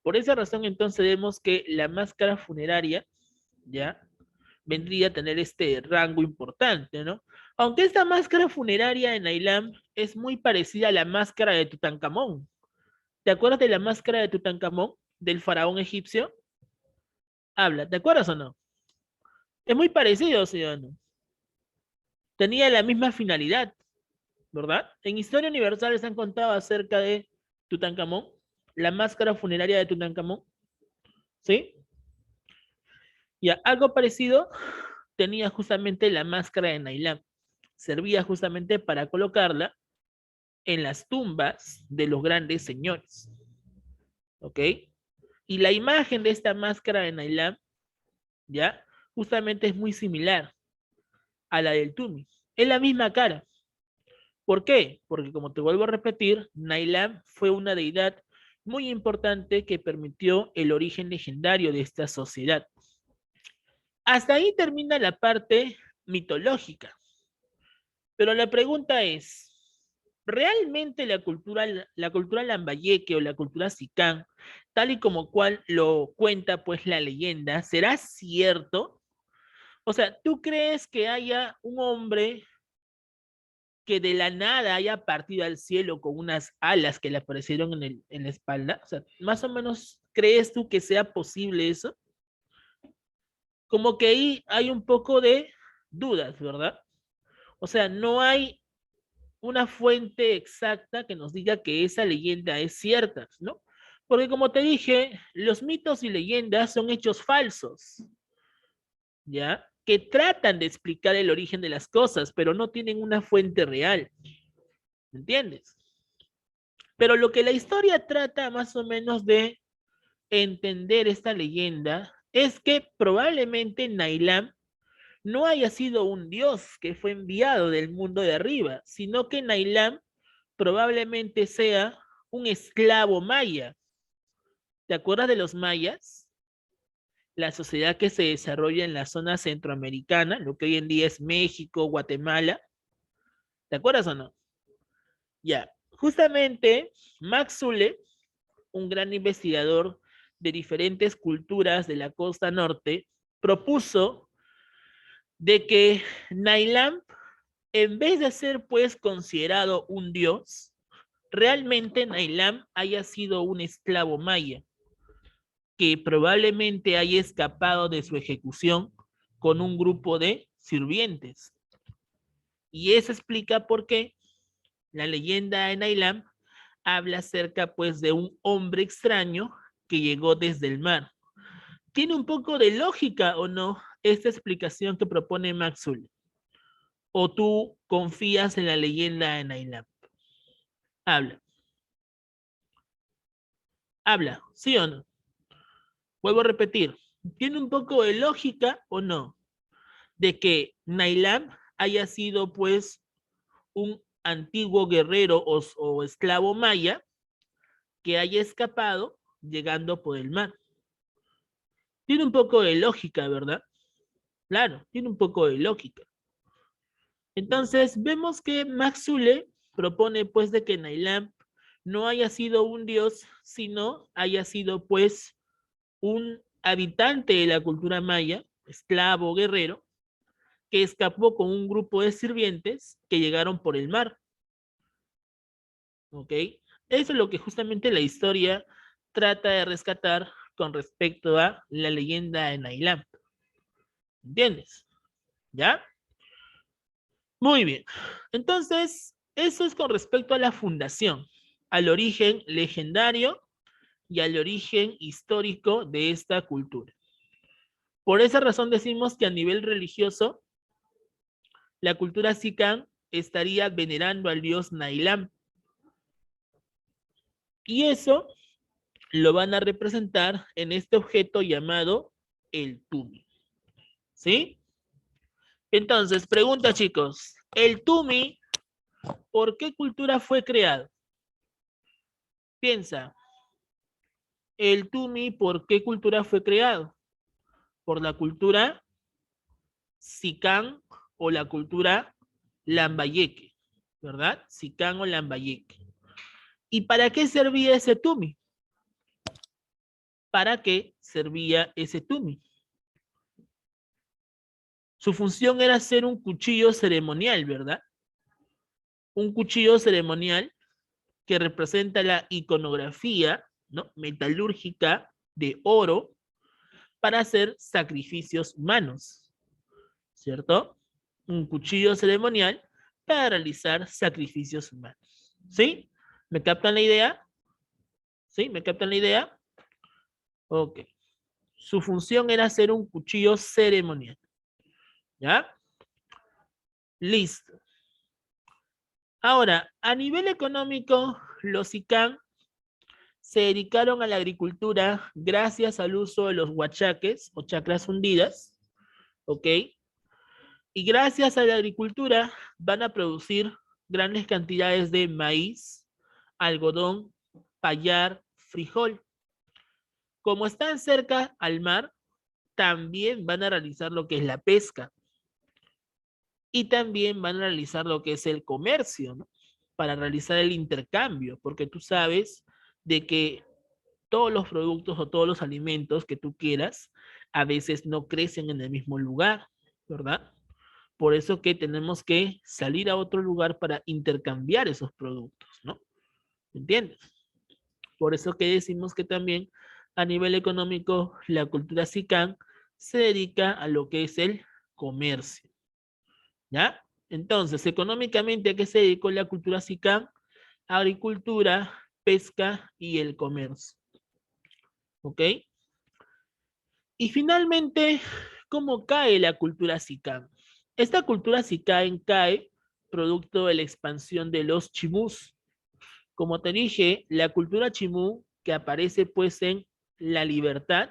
Por esa razón entonces vemos que la máscara funeraria, ¿ya? Vendría a tener este rango importante, ¿no? Aunque esta máscara funeraria en Nailam es muy parecida a la máscara de Tutankamón. ¿Te acuerdas de la máscara de Tutankamón, del faraón egipcio? Habla, ¿te acuerdas o no? Es muy parecido, ¿sí o no? Tenía la misma finalidad, ¿verdad? En Historia Universal se han contado acerca de Tutankamón, la máscara funeraria de Tutankamón, ¿sí? Y algo parecido tenía justamente la máscara de Nailam. Servía justamente para colocarla en las tumbas de los grandes señores, ¿ok? Y la imagen de esta máscara de Nailam, ¿ya? Justamente es muy similar a la del Tumi. Es la misma cara. ¿Por qué? Porque como te vuelvo a repetir, Nailam fue una deidad muy importante que permitió el origen legendario de esta sociedad. Hasta ahí termina la parte mitológica. Pero la pregunta es, ¿realmente la cultura lambayeque o la cultura sicán, tal y como cual lo cuenta pues la leyenda, será cierto? O sea, ¿tú crees que haya un hombre que de la nada haya partido al cielo con unas alas que le aparecieron en la espalda? O sea, más o menos, ¿crees tú que sea posible eso? Como que ahí hay un poco de dudas, ¿verdad? O sea, no hay una fuente exacta que nos diga que esa leyenda es cierta, ¿no? Porque como te dije, los mitos y leyendas son hechos falsos, ¿ya? Que tratan de explicar el origen de las cosas, pero no tienen una fuente real, ¿me entiendes? Pero lo que la historia trata más o menos de entender esta leyenda es que probablemente Nailam no haya sido un dios que fue enviado del mundo de arriba, sino que Nailam probablemente sea un esclavo maya. ¿Te acuerdas de los mayas? La sociedad que se desarrolla en la zona centroamericana, lo que hoy en día es México, Guatemala. ¿Te acuerdas o no? Ya, justamente Max Zule, un gran investigador de diferentes culturas de la costa norte, propuso de que Nailam, en vez de ser pues considerado un dios, realmente Nailam haya sido un esclavo maya que probablemente haya escapado de su ejecución con un grupo de sirvientes. Y eso explica por qué la leyenda de Nailam habla acerca pues de un hombre extraño que llegó desde el mar. ¿Tiene un poco de lógica o no esta explicación que propone Maxwell? ¿O tú confías en la leyenda de Nailam? Habla, habla, ¿sí o no? Vuelvo a repetir, ¿tiene un poco de lógica o no? De que Nailam haya sido pues un antiguo guerrero o esclavo maya que haya escapado llegando por el mar. Tiene un poco de lógica, ¿verdad? Claro, tiene un poco de lógica. Entonces, vemos que Max Zule propone pues de que Nailam no haya sido un dios, sino haya sido pues un habitante de la cultura maya, esclavo, guerrero, que escapó con un grupo de sirvientes que llegaron por el mar. ¿Ok? Eso es lo que justamente la historia trata de rescatar con respecto a la leyenda de Nailam. ¿Entiendes? ¿Ya? Muy bien. Entonces, eso es con respecto a la fundación, al origen legendario y al origen histórico de esta cultura. Por esa razón decimos que a nivel religioso, la cultura Sican estaría venerando al dios Nailam. Y eso lo van a representar en este objeto llamado el Tumi. ¿Sí? Entonces, pregunta chicos, el Tumi, ¿por qué cultura fue creado? Piensa, el Tumi, ¿por qué cultura fue creado? ¿Por la cultura Sican o la cultura Lambayeque? ¿Verdad? Sican o Lambayeque. ¿Y para qué servía ese Tumi? ¿Para qué servía ese Tumi? Su función era ser un cuchillo ceremonial, ¿verdad? Un cuchillo ceremonial que representa la iconografía, ¿no?, metalúrgica de oro para hacer sacrificios humanos, ¿cierto? Un cuchillo ceremonial para realizar sacrificios humanos. ¿Sí? ¿Me captan la idea? ¿Sí? ¿Me captan la idea? Ok. Su función era ser un cuchillo ceremonial. ¿Ya? Listo. Ahora, a nivel económico, los ICANN se dedicaron a la agricultura gracias al uso de los huachaques o chacras hundidas, ¿ok? Y gracias a la agricultura van a producir grandes cantidades de maíz, algodón, payar, frijol. Como están cerca al mar, también van a realizar lo que es la pesca y también van a realizar lo que es el comercio, ¿no? Para realizar el intercambio, porque tú sabes de que todos los productos o todos los alimentos que tú quieras a veces no crecen en el mismo lugar, ¿verdad? Por eso que tenemos que salir a otro lugar para intercambiar esos productos, ¿no? ¿Me entiendes? Por eso que decimos que también a nivel económico la cultura SICAN se dedica a lo que es el comercio, ¿ya? Entonces, económicamente, ¿a qué se dedicó la cultura SICAN? Agricultura, pesca y el comercio, ¿ok? Y finalmente, ¿cómo cae la cultura SICAN? Esta cultura SICAN cae producto de la expansión de los chimús. Como te dije, la cultura chimú que aparece pues en La Libertad,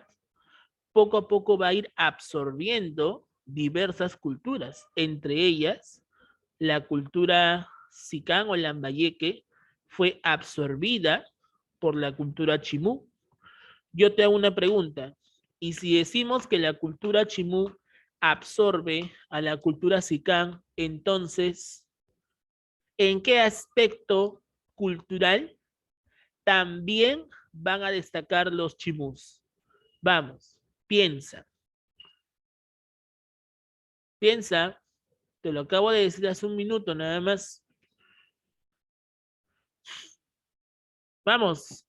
poco a poco va a ir absorbiendo diversas culturas, entre ellas la cultura SICAN o Lambayeque fue absorbida por la cultura chimú. Yo te hago una pregunta, y si decimos que la cultura chimú absorbe a la cultura SICAN, entonces, ¿en qué aspecto cultural también van a destacar los chimús? Vamos, piensa, piensa, te lo acabo de decir hace un minuto nada más. Vamos,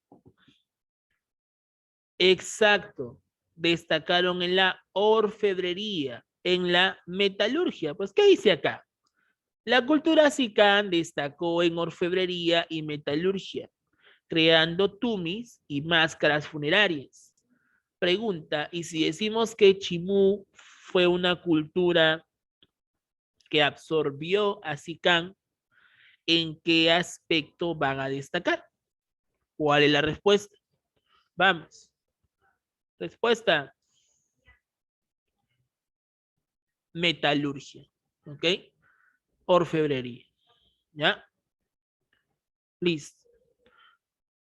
exacto, destacaron en la orfebrería, en la metalurgia. Pues, ¿qué dice acá? La cultura SICAN destacó en orfebrería y metalurgia, creando tumis y máscaras funerarias. Pregunta, ¿y si decimos que Chimú fue una cultura que absorbió a SICAN, en qué aspecto van a destacar? ¿Cuál es la respuesta? Vamos. Respuesta, metalurgia. ¿Ok? Orfebrería. ¿Ya? Listo.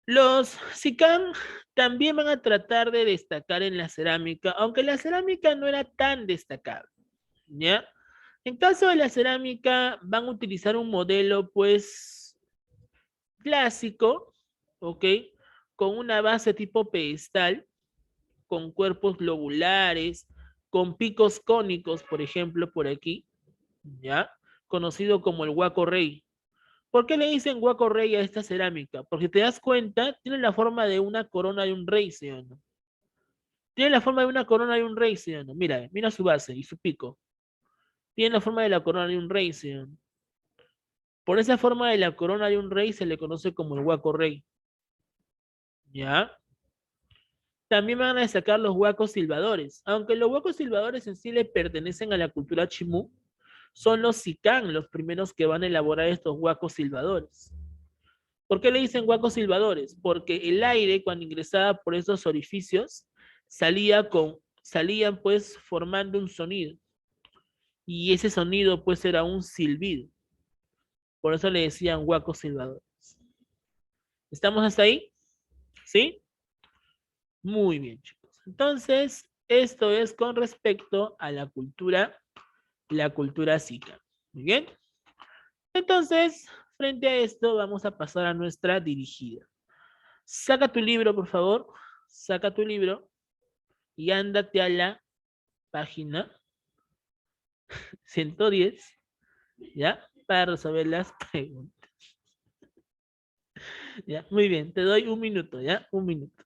Los SICAM también van a tratar de destacar en la cerámica, aunque la cerámica no era tan destacable, ¿ya? En caso de la cerámica, van a utilizar un modelo, pues, clásico, ¿ok? Con una base tipo pedestal, con cuerpos globulares, con picos cónicos, por ejemplo, por aquí, ¿ya? Conocido como el Huaco Rey. ¿Por qué le dicen Huaco Rey a esta cerámica? Porque te das cuenta, tiene la forma de una corona de un rey, ¿sí o no? Tiene la forma de una corona de un rey, ¿sí o no? Mira, mira su base y su pico. Tiene la forma de la corona de un rey, ¿sí o no? Por esa forma de la corona de un rey se le conoce como el Huaco Rey, ¿ya? También van a destacar los huacos silbadores. Aunque los huacos silbadores en sí le pertenecen a la cultura chimú, son los sicán los primeros que van a elaborar estos huacos silbadores. ¿Por qué le dicen huacos silbadores? Porque el aire cuando ingresaba por esos orificios salían pues formando un sonido y ese sonido pues era un silbido. Por eso le decían huacos silbadores. ¿Estamos hasta ahí? ¿Sí? Muy bien, chicos. Entonces, esto es con respecto a la cultura zika. Muy bien. Entonces, frente a esto, vamos a pasar a nuestra dirigida. Saca tu libro, por favor. Saca tu libro y ándate a la página 110, ¿ya? Para resolver las preguntas. ¿Ya? Muy bien, te doy un minuto, ¿ya? Un minuto.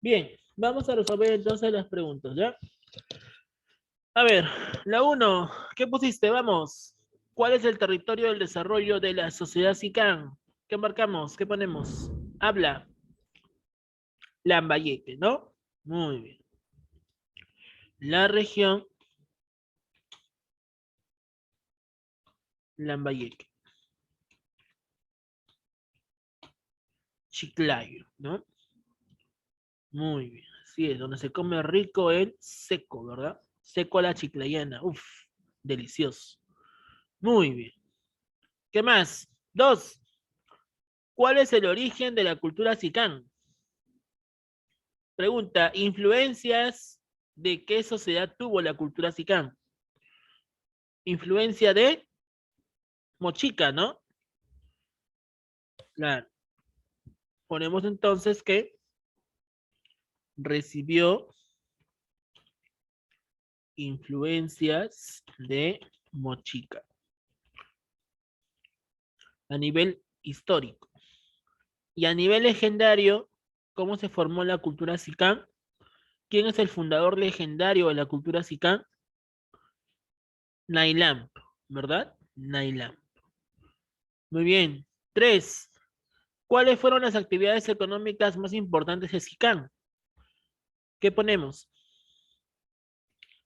Bien, vamos a resolver entonces las preguntas, ¿ya? A ver, la uno, ¿qué pusiste? Vamos. ¿Cuál es el territorio del desarrollo de la sociedad SICAN? ¿Qué marcamos? ¿Qué ponemos? Habla. Lambayeque, ¿no? Muy bien. La región Lambayeque. Chiclayo, ¿no? Muy bien. Así es, donde se come rico el seco, ¿verdad? Seco a la chiclayana. Uf, delicioso. Muy bien. ¿Qué más? Dos. ¿Cuál es el origen de la cultura sicán? Pregunta, ¿influencias de qué sociedad tuvo la cultura sicán? Influencia de Mochica, ¿no? Claro. Ponemos entonces que recibió influencias de Mochica a nivel histórico. Y a nivel legendario, ¿cómo se formó la cultura sicán? ¿Quién es el fundador legendario de la cultura sicán? Nailam, ¿verdad? Nailam. Muy bien. Tres. ¿Cuáles fueron las actividades económicas más importantes de Sicán? ¿Qué ponemos?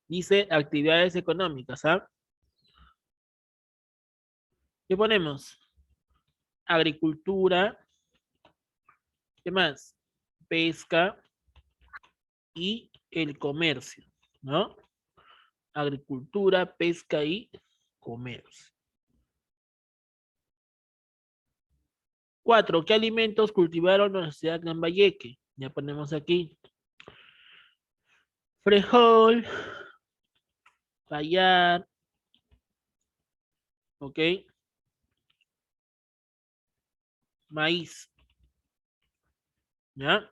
Dice actividades económicas, ¿ah? ¿Qué ponemos? Agricultura, ¿qué más? Pesca y el comercio, ¿no? Agricultura, pesca y comercio. Cuatro, ¿qué alimentos cultivaron en la ciudad de Lambayeque? Ya ponemos aquí. Frijol, payar, ¿ok? Maíz, ¿ya?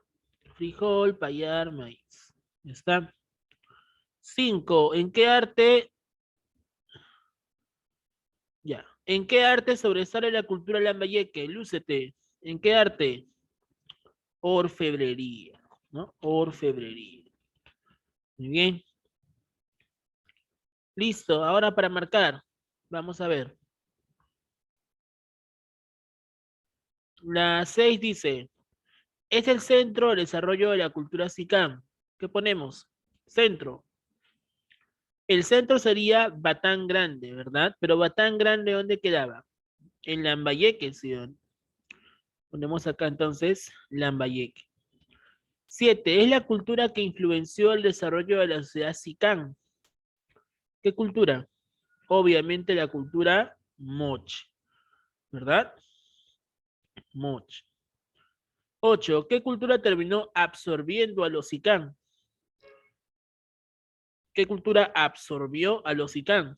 Frijol, payar, maíz. ¿Ya está? Cinco, ¿en qué arte? Ya. ¿En qué arte sobresale la cultura lambayeque? Lúcete. ¿En qué arte? Orfebrería, ¿no? Orfebrería. Muy bien. Listo. Ahora para marcar. Vamos a ver. La 6 dice, es el centro de desarrollo de la cultura sicam. ¿Qué ponemos? Centro. El centro sería Batán Grande, ¿verdad? Pero Batán Grande, ¿dónde quedaba? En Lambayeque, ¿sí? Ponemos acá entonces Lambayeque. 7. Es la cultura que influenció el desarrollo de la sociedad sicán. ¿Qué cultura? Obviamente la cultura moch, ¿verdad? Moch. 8. ¿Qué cultura terminó absorbiendo a los sicán? ¿Qué cultura absorbió a los sicán?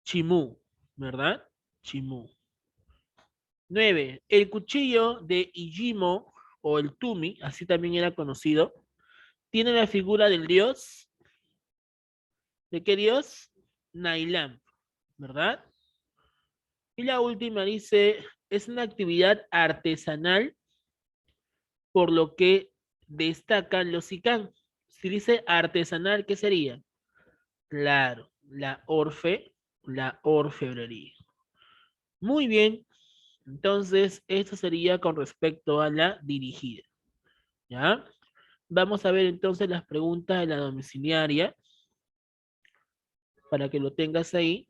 Chimú, ¿verdad? Chimú. 9. El cuchillo de Ijimo o el Tumi, así también era conocido, tiene la figura del dios. ¿De qué dios? Nailam, ¿verdad? Y la última dice, es una actividad artesanal por lo que destacan los sicán. Si dice artesanal, ¿qué sería? Claro, la orfebrería. Muy bien, entonces esto sería con respecto a la dirigida, ¿ya? Vamos a ver entonces las preguntas de la domiciliaria para que lo tengas ahí.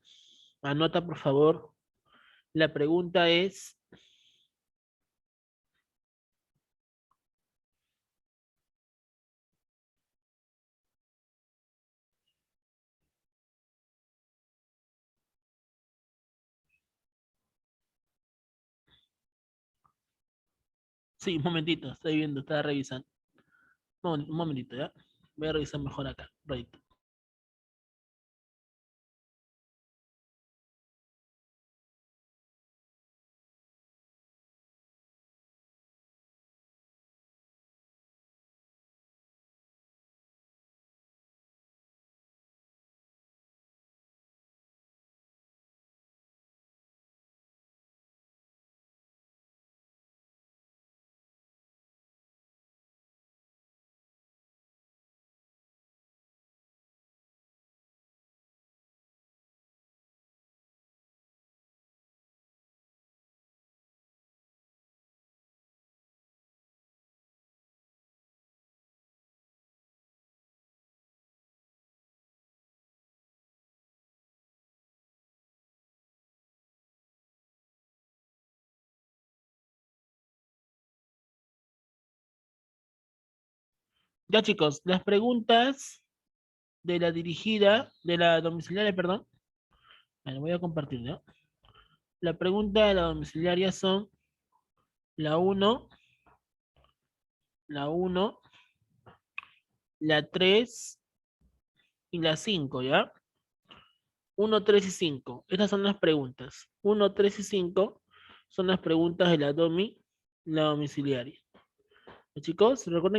Anota, por favor. La pregunta es, sí, un momentito, estoy viendo, estaba revisando. Un momentito, ¿ya? Voy a revisar mejor acá. Right. Ya chicos, las preguntas de la dirigida, de la domiciliaria, perdón. Bueno, voy a compartir, ¿no? La pregunta de la domiciliaria son la la uno, la 3 y la 5, ¿ya? Uno, 3 y 5. Estas son las preguntas. Uno, 3 y 5 son las preguntas de la domiciliaria. Chicos, recuerden